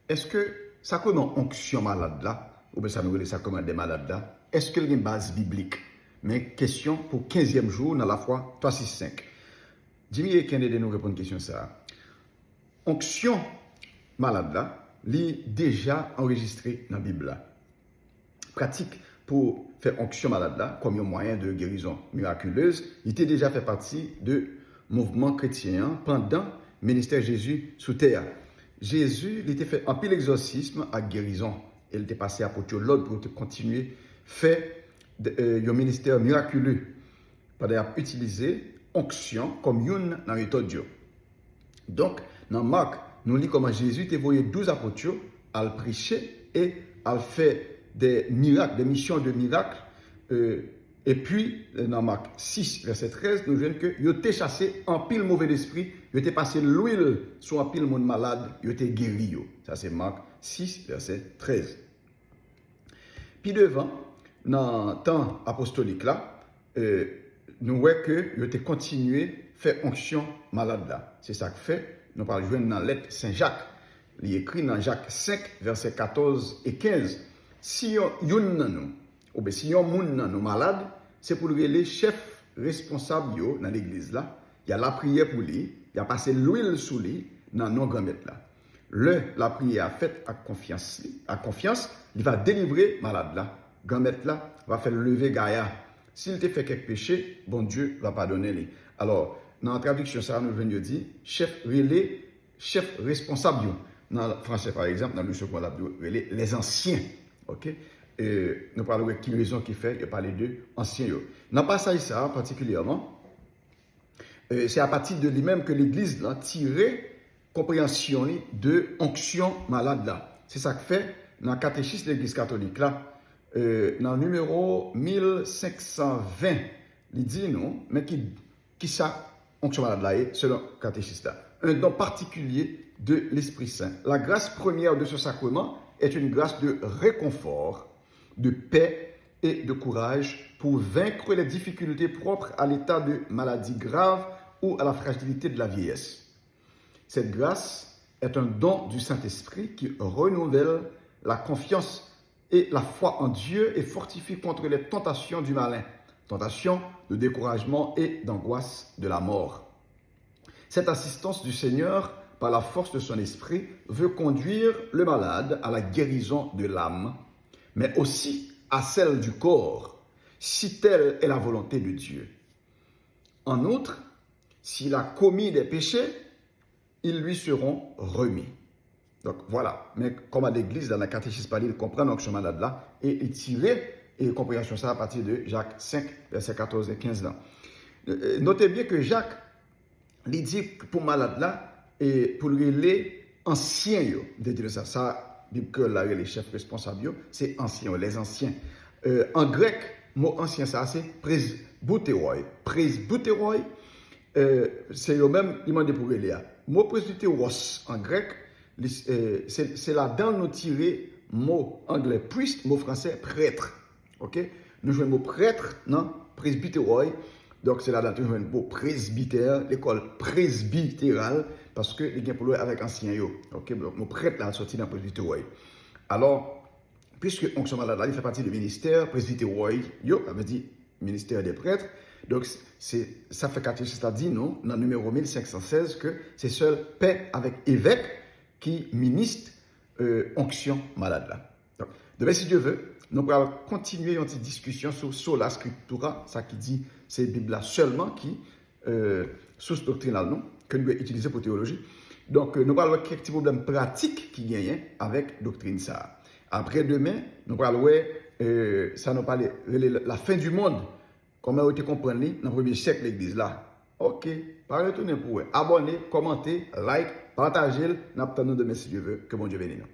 est-ce que ça comme une onction malade là, ou bien ça nous relève ça comme des malades là, est-ce qu'il y a une base biblique? Mais question pour 15e jour dans la foi 365. Jimmy et Kennedy nous répondent question ça. Onction malade là, est déjà enregistré dans la Bible là. Pratique pour faire onction malade là, comme un moyen de guérison miraculeuse, il était déjà fait partie de mouvement chrétien pendant le ministère de Jésus sous terre. Jésus, il était fait un pile exorcisme à guérison. Il était passé à l'autre pour continuer faire un ministère miraculeux. Pendant utiliser onction comme une dans la méthode. Donc, dans Marc, nous lisons comment Jésus était envoyé 12 apôtres à le prêcher et à faire des miracles, des missions de miracles. Et puis, dans Marc 6, verset 13, nous voyons que il était chassé en pile mauvais d'esprit, il était passé l'huile sur un pile monde malade, il était guéri. Ça, c'est Marc 6, verset 13. Puis devant, dans le temps apostolique là, nous voyons qu'il était continué à faire onction malade là. C'est ça que fait, nous parlons dans la lettre Saint-Jacques. Il est écrit dans Jacques 5, verset 14 et 15. Si yon nous, ou bien si yon moun nan nous malade, c'est pour les chefs responsables dans l'église là. Il y a la prière pour lui, il y a passé l'huile sous lui dans nos grand-mères là. La prière faite à confiance, il va délivrer malade là. Grand-mère là va faire lever Gaïa. S'il te fait quelques péchés, bon Dieu va pardonner lui. Alors, dans la traduction, ça nous vient de dire chef relais, chef responsable. Dans le français, par exemple, dans le second relais, les anciens. Ok? Nous parlons de qui raison qui fait, il parle de anciens. Dans le passage ça particulièrement, c'est à partir de lui-même que l'Église a tiré compréhension de onction malade là. C'est ça que fait dans le catéchisme de l'Église catholique là, dans le numéro 1520, il dit non, mais qui ça onction malade là est selon le catéchisme là. Un don particulier de l'Esprit Saint. La grâce première de ce sacrement est une grâce de réconfort, de paix et de courage pour vaincre les difficultés propres à l'état de maladie grave ou à la fragilité de la vieillesse. Cette grâce est un don du Saint-Esprit qui renouvelle la confiance et la foi en Dieu et fortifie contre les tentations du malin, tentations de découragement et d'angoisse de la mort. Cette assistance du Seigneur, par la force de son esprit, veut conduire le malade à la guérison de l'âme, mais aussi à celle du corps, si telle est la volonté de Dieu. En outre, s'il a commis des péchés, ils lui seront remis. Donc voilà, mais comme à l'église, dans la catéchisme, il comprend donc ce malade-là, et il tirait et compréhension ça à partir de Jacques 5, verset 14 et 15 là. Notez bien que Jacques, il dit pour malade là, et pour les anciens, de dire ça, que là, les chefs responsables, c'est anciens, les anciens. En grec, le mot ancien, ça, c'est presbyteroi. Presbyteroi, c'est le même, il m'a dit pour les. Le mot presbyteros en grec, c'est là-dedans nous tirer mot anglais priest, mot français prêtre. Ok? Nous jouons le mot prêtre, non? Presbyteroi. Donc, c'est là-dedans nous jouons le mot presbytère, l'école presbytérale, parce que il y a pour avec ancien yo. OK, donc mon prêtre là sorti dans presbytéroi. Alors, puisque onction malade là, il fait partie du ministère presbytéroi, yo, ça veut dire ministère des prêtres. Donc ça fait catéchisme dit non dans le numéro 1516 que c'est seul paix avec évêque qui ministre onction malade là. Donc, demain si Dieu veut, nous allons continuer une petite discussion sur sola scriptura, ça qui dit c'est Bible là seulement qui source doctrinale non que nous allons utiliser pour théologie. Donc, nous allons voir quelques petits problèmes pratiques qui gagnent avec doctrine ça. Après demain, nous allons voir ça nous parle la fin du monde. Comment vous comprenez dans le premier siècle de l'église là. OK, pas retourner pour vous. Abonnez, commentez, like, partagez. Nous attendons demain si Dieu veut. Que bon Dieu bénisse nous.